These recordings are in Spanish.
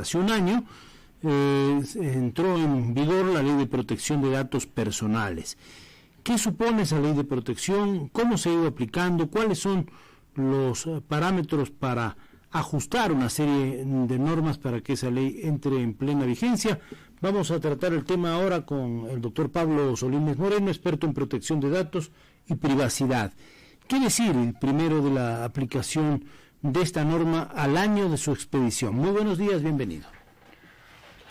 Hace un año entró en vigor la Ley de Protección de Datos Personales. ¿Qué supone esa Ley de Protección? ¿Cómo se ha ido aplicando? ¿Cuáles son los parámetros para ajustar una serie de normas para que esa ley entre en plena vigencia? Vamos a tratar el tema ahora con el doctor Pablo Solímez Moreno, experto en protección de datos y privacidad. ¿Qué decir primero de la aplicación de esta norma al año de su expedición? Muy buenos días, bienvenido.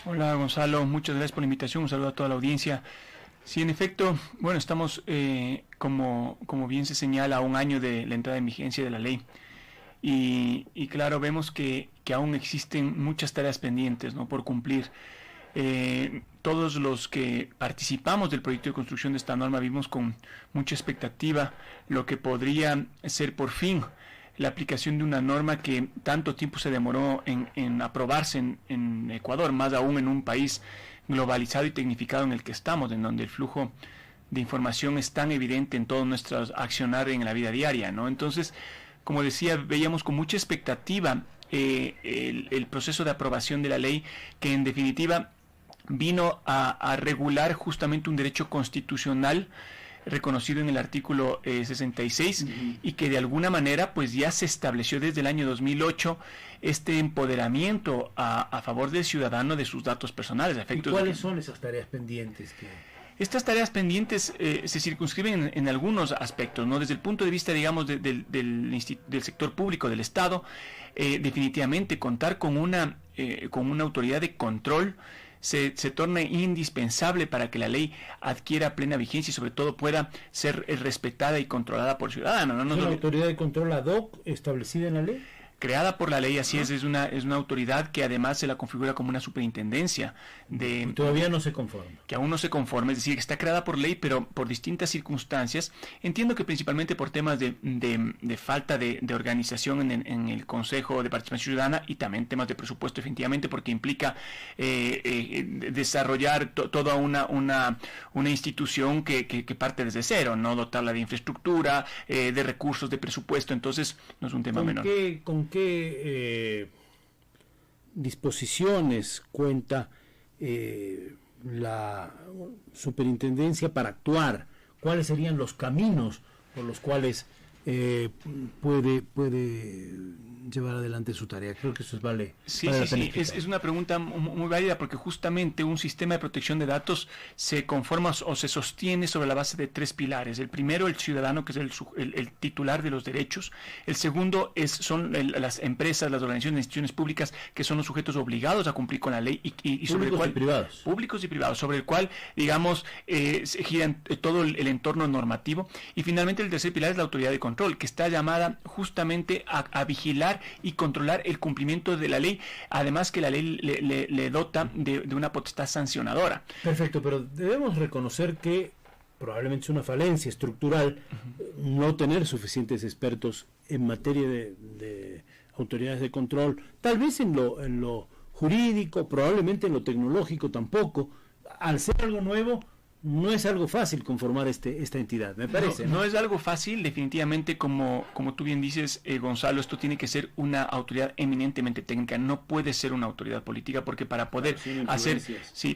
Hola Gonzalo, muchas gracias por la invitación, un saludo a toda la audiencia. Sí, en efecto, bueno, estamos, como bien se señala, a un año de la entrada en vigencia de la ley. Y claro, vemos que aún existen muchas tareas pendientes, ¿no?, por cumplir. Todos los que participamos del proyecto de construcción de esta norma vimos con mucha expectativa lo que podría ser por fin la aplicación de una norma que tanto tiempo se demoró en aprobarse en Ecuador, más aún en un país globalizado y tecnificado en el que estamos, en donde el flujo de información es tan evidente en todo nuestro accionar en la vida diaria, ¿no? Entonces, como decía, veíamos con mucha expectativa el proceso de aprobación de la ley, que en definitiva vino a regular justamente un derecho constitucional reconocido en el artículo 66 y que de alguna manera pues ya se estableció desde el año 2008 este empoderamiento a favor del ciudadano de sus datos personales. ¿Y cuáles son esas tareas pendientes que...? Estas tareas pendientes se circunscriben en algunos aspectos, ¿no? Desde el punto de vista, digamos, del sector público, del Estado, definitivamente contar con una autoridad de control se torna indispensable para que la ley adquiera plena vigencia y sobre todo pueda ser respetada y controlada por el ciudadano, ¿no? ¿Es una autoridad de control ad hoc establecida en la ley? Creada por la ley, así es una autoridad que además se la configura como una superintendencia de... Y todavía no se conforma. Que aún no se conforma, es decir, que está creada por ley, pero por distintas circunstancias. Entiendo que principalmente por temas de falta de organización en el Consejo de Participación Ciudadana y también temas de presupuesto, definitivamente, porque implica desarrollar toda una institución que parte desde cero, no dotarla de infraestructura, de recursos, de presupuesto, entonces no es un tema menor. ¿Con qué disposiciones cuenta la superintendencia para actuar? ¿Cuáles serían los caminos por los cuales puede llevar adelante su tarea? Creo que eso vale. Sí, es una pregunta muy válida, porque justamente un sistema de protección de datos se conforma o se sostiene sobre la base de tres pilares. El primero, el ciudadano, que es el titular de los derechos. El segundo son las empresas, las organizaciones, las instituciones públicas, que son los sujetos obligados a cumplir con la ley y sobre el cual... Públicos y privados, sobre el cual, digamos, se gira todo el entorno normativo. Y finalmente el tercer pilar es la autoridad de control, que está llamada justamente a vigilar y controlar el cumplimiento de la ley, además que la ley le dota de una potestad sancionadora. Perfecto, pero debemos reconocer que probablemente es una falencia estructural no tener suficientes expertos en materia de autoridades de control, tal vez en lo jurídico, probablemente en lo tecnológico tampoco. Al ser algo nuevo, no es algo fácil conformar esta entidad, me parece. No es algo fácil, definitivamente, como tú bien dices, Gonzalo, esto tiene que ser una autoridad eminentemente técnica, no puede ser una autoridad política, porque para poder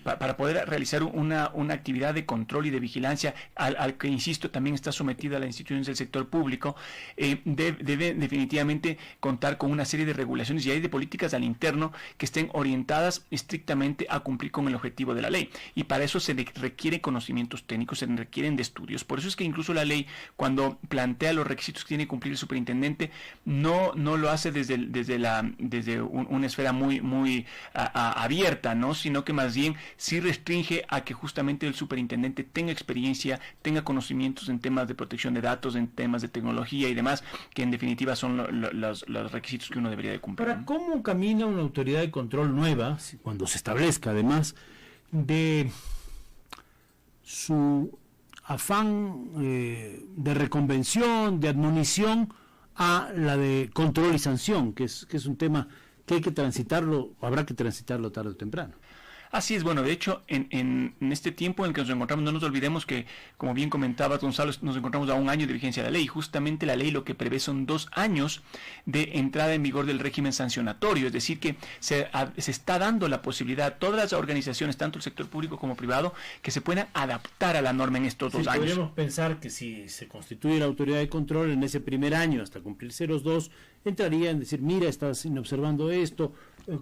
para poder realizar una actividad de control y de vigilancia, al que, insisto, también está sometida a las instituciones del sector público, debe definitivamente contar con una serie de regulaciones y hay de políticas al interno que estén orientadas estrictamente a cumplir con el objetivo de la ley, y para eso se requiere conocimientos técnicos, se requieren de estudios. Por eso es que incluso la ley, cuando plantea los requisitos que tiene que cumplir el superintendente, no lo hace desde una esfera muy abierta, ¿no? Sino que más bien sí restringe a que justamente el superintendente tenga experiencia, tenga conocimientos en temas de protección de datos, en temas de tecnología y demás, que en definitiva son los requisitos que uno debería de cumplir. Ahora, ¿cómo camina una autoridad de control nueva, cuando se establezca además, de su afán de reconvención, de admonición, a la de control y sanción, que es un tema que hay que transitarlo, habrá que transitarlo tarde o temprano? Así es, bueno, de hecho, en este tiempo en el que nos encontramos, no nos olvidemos que, como bien comentaba Gonzalo, nos encontramos a un año de vigencia de la ley. Justamente la ley lo que prevé son 2 años de entrada en vigor del régimen sancionatorio, es decir, que se está dando la posibilidad a todas las organizaciones, tanto el sector público como privado, que se puedan adaptar a la norma en estos 2 años. Podríamos pensar que si se constituye la autoridad de control en ese primer año, hasta cumplirse los 2, entraría en decir, mira, estás observando esto,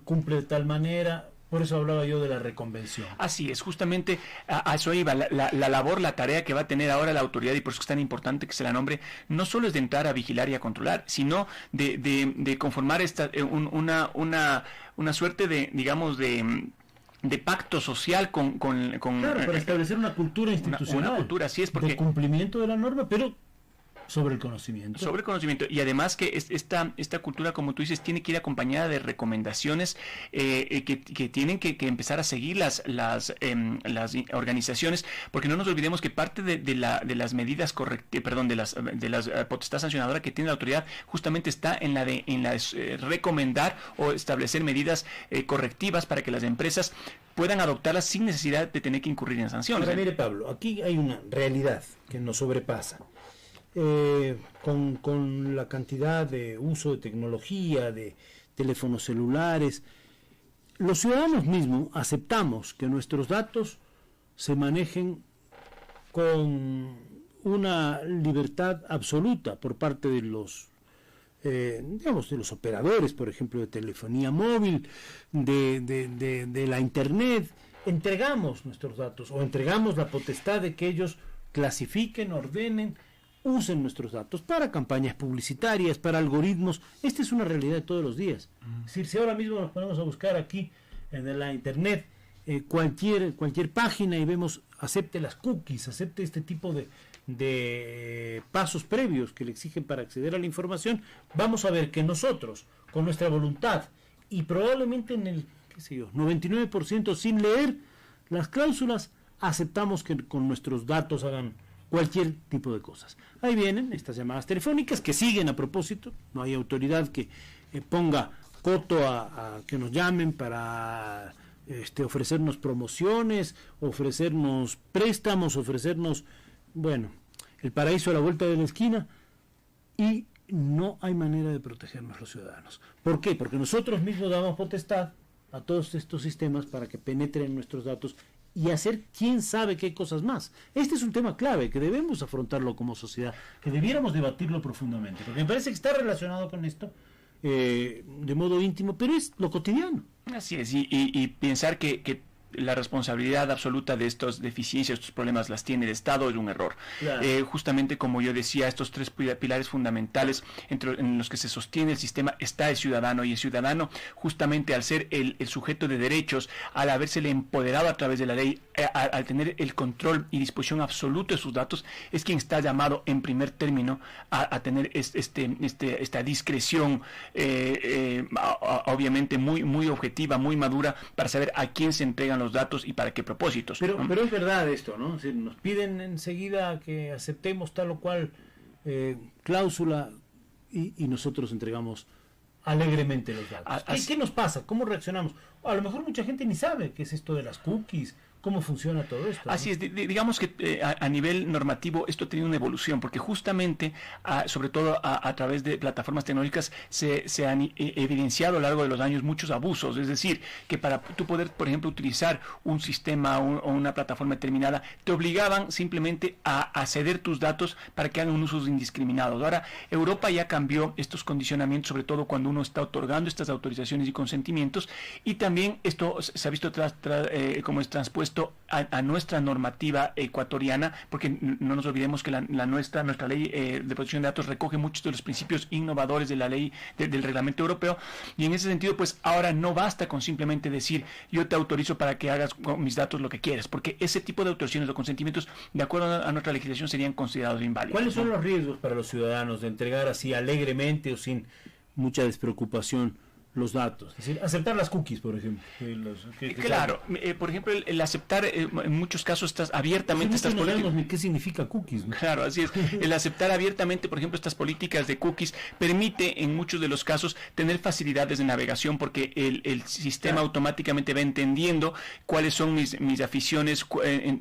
cumple de tal manera. Por eso hablaba yo de la reconvención. Así es, justamente a eso iba. La labor, la tarea que va a tener ahora la autoridad, y por eso es tan importante que se la nombre, no solo es de entrar a vigilar y a controlar, sino de conformar una suerte de, digamos, de pacto social con claro, para establecer una cultura institucional. Una cultura, así es, porque de cumplimiento de la norma, pero sobre el conocimiento. Sobre el conocimiento. Y además que esta cultura, como tú dices, tiene que ir acompañada de recomendaciones que tienen que empezar a seguir las organizaciones, porque no nos olvidemos que parte de las medidas de las potestad sancionadora que tiene la autoridad justamente está en la de recomendar o establecer medidas correctivas para que las empresas puedan adoptarlas sin necesidad de tener que incurrir en sanciones. Ahora, mire, Pablo, aquí hay una realidad que nos sobrepasa. Con la cantidad de uso de tecnología, de teléfonos celulares, los ciudadanos mismos aceptamos que nuestros datos se manejen con una libertad absoluta por parte de los digamos, de los operadores, por ejemplo, de telefonía móvil, de la internet. Entregamos nuestros datos o entregamos la potestad de que ellos clasifiquen, ordenen, usen nuestros datos para campañas publicitarias, para algoritmos. Esta es una realidad de todos los días. Es decir, si ahora mismo nos ponemos a buscar aquí en la internet cualquier página y vemos acepte las cookies, acepte este tipo de pasos previos que le exigen para acceder a la información, vamos a ver que nosotros, con nuestra voluntad y probablemente en el 99% sin leer las cláusulas, aceptamos que con nuestros datos hagan cualquier tipo de cosas. Ahí vienen estas llamadas telefónicas que siguen a propósito, no hay autoridad que ponga coto a que nos llamen para ofrecernos promociones, ofrecernos préstamos, ofrecernos, bueno, el paraíso a la vuelta de la esquina, y no hay manera de protegernos los ciudadanos. ¿Por qué? Porque nosotros mismos damos potestad a todos estos sistemas para que penetren nuestros datos y hacer quién sabe qué cosas más. Este es un tema clave que debemos afrontarlo como sociedad, que debiéramos debatirlo profundamente, porque me parece que está relacionado con esto de modo íntimo, pero es lo cotidiano. Así es, y pensar que la responsabilidad absoluta de estas deficiencias, estos problemas las tiene el Estado es un error. Claro. Justamente como yo decía, estos 3 pilares fundamentales en los que se sostiene el sistema está el ciudadano, y el ciudadano justamente al ser el sujeto de derechos, al habérsele empoderado a través de la ley, al tener el control y disposición absoluta de sus datos, es quien está llamado en primer término a tener esta discreción obviamente muy objetiva, muy madura, para saber a quién se entregan los datos y para qué propósitos. Pero es verdad esto, ¿no? Es decir, nos piden enseguida que aceptemos tal o cual cláusula y nosotros entregamos alegremente los datos. ¿Qué nos pasa? ¿Cómo reaccionamos? A lo mejor mucha gente ni sabe qué es esto de las cookies, cómo funciona todo esto, ¿no? Así es, digamos que a nivel normativo esto ha tenido una evolución, porque justamente, sobre todo a través de plataformas tecnológicas, se han evidenciado a lo largo de los años muchos abusos. Es decir, que para tú poder, por ejemplo, utilizar un sistema o una plataforma determinada, te obligaban simplemente a ceder tus datos para que hagan un uso indiscriminado. Ahora, Europa ya cambió estos condicionamientos, sobre todo cuando uno está otorgando estas autorizaciones y consentimientos, y también esto se ha visto como es transpuesto a nuestra normativa ecuatoriana, porque no nos olvidemos que nuestra ley de protección de datos recoge muchos de los principios innovadores de la ley del reglamento europeo, y en ese sentido pues ahora no basta con simplemente decir yo te autorizo para que hagas con mis datos lo que quieras, porque ese tipo de autorizaciones o consentimientos de acuerdo a nuestra legislación serían considerados inválidos. ¿Cuáles son los riesgos para los ciudadanos de entregar así alegremente o sin mucha despreocupación los datos, es decir, aceptar las cookies, por ejemplo. Claro, por ejemplo, el aceptar, en muchos casos, abiertamente estas políticas. ¿Qué significa cookies? ¿No? Claro, así es. El aceptar abiertamente, por ejemplo, estas políticas de cookies permite, en muchos de los casos, tener facilidades de navegación, porque el sistema automáticamente va entendiendo cuáles son mis aficiones,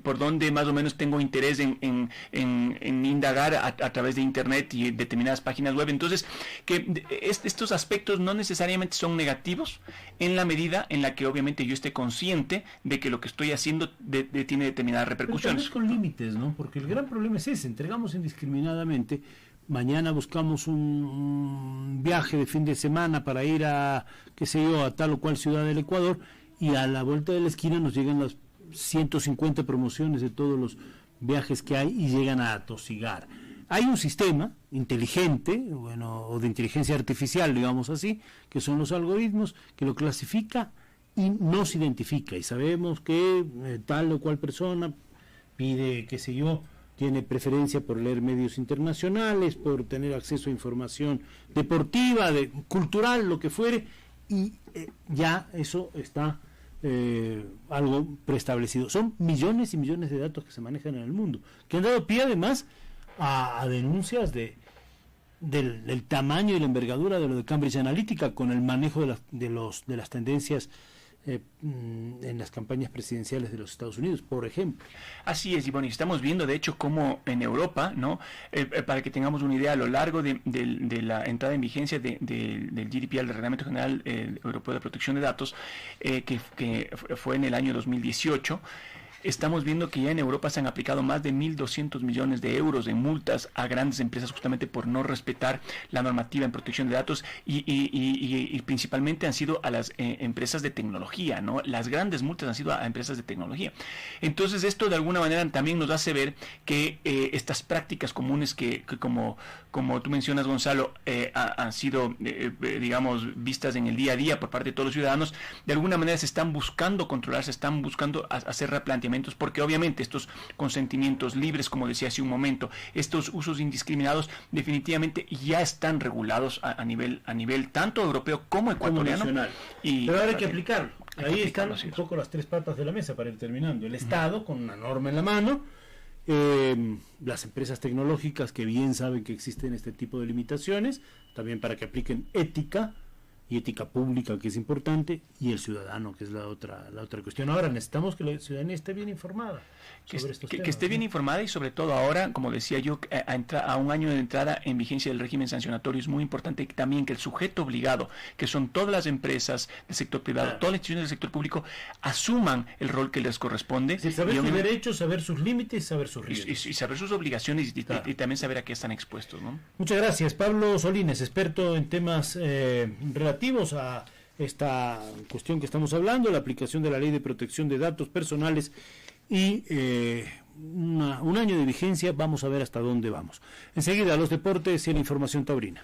por dónde más o menos tengo interés en indagar a través de Internet y determinadas páginas web. Entonces, que estos aspectos no necesariamente son negativos en la medida en la que obviamente yo esté consciente de que lo que estoy haciendo tiene determinadas repercusiones. Pero con límites, ¿no? Porque el gran problema es ese, entregamos indiscriminadamente, mañana buscamos un viaje de fin de semana para ir a, qué sé yo, a tal o cual ciudad del Ecuador, y a la vuelta de la esquina nos llegan las 150 promociones de todos los viajes que hay y llegan a atosigar. Hay un sistema inteligente, o de inteligencia artificial, digamos así, que son los algoritmos, que lo clasifica y nos identifica, y sabemos que tal o cual persona pide, qué sé yo, tiene preferencia por leer medios internacionales, por tener acceso a información deportiva, cultural, lo que fuere, y ya eso está algo preestablecido. Son millones y millones de datos que se manejan en el mundo, que han dado pie además a denuncias del tamaño y la envergadura de lo de Cambridge Analytica con el manejo de las tendencias en las campañas presidenciales de los Estados Unidos, por ejemplo. Así es, y bueno, estamos viendo de hecho cómo en Europa, ¿no? Para que tengamos una idea, a lo largo de la entrada en vigencia del GDPR, del Reglamento General Europeo de Protección de Datos, que fue en el año 2018, estamos viendo que ya en Europa se han aplicado más de 1.200 millones de euros en multas a grandes empresas justamente por no respetar la normativa en protección de datos y principalmente han sido a las empresas de tecnología, ¿no? Las grandes multas han sido a empresas de tecnología. Entonces esto de alguna manera también nos hace ver que estas prácticas comunes que como tú mencionas, Gonzalo, han sido, digamos, vistas en el día a día por parte de todos los ciudadanos, de alguna manera se están buscando controlar, se están buscando hacer replanteamientos, porque obviamente estos consentimientos libres, como decía hace un momento, estos usos indiscriminados definitivamente ya están regulados a nivel tanto europeo como ecuatoriano. Como nacional. Pero ahora hay que aplicarlo. Ahí están un poco las tres patas de la mesa para ir terminando. El Estado con una norma en la mano, las empresas tecnológicas que bien saben que existen este tipo de limitaciones, también para que apliquen ética y ética pública, que es importante, y el ciudadano, que es la otra cuestión. Ahora necesitamos que la ciudadanía esté bien informada sobre estos temas, que esté bien informada, y sobre todo ahora, como decía yo, a un año de entrada en vigencia del régimen sancionatorio, es muy importante también que el sujeto obligado, que son todas las empresas del sector privado, todas las instituciones del sector público, asuman el rol que les corresponde. Sí, saber sus derechos, saber sus límites, saber sus riesgos. Y saber sus obligaciones y también saber a qué están expuestos, ¿no? Muchas gracias. Pablo Solines, experto en temas relativos a esta cuestión que estamos hablando, la aplicación de la Ley de Protección de Datos Personales y un año de vigencia. Vamos a ver hasta dónde vamos. Enseguida los deportes y la información taurina.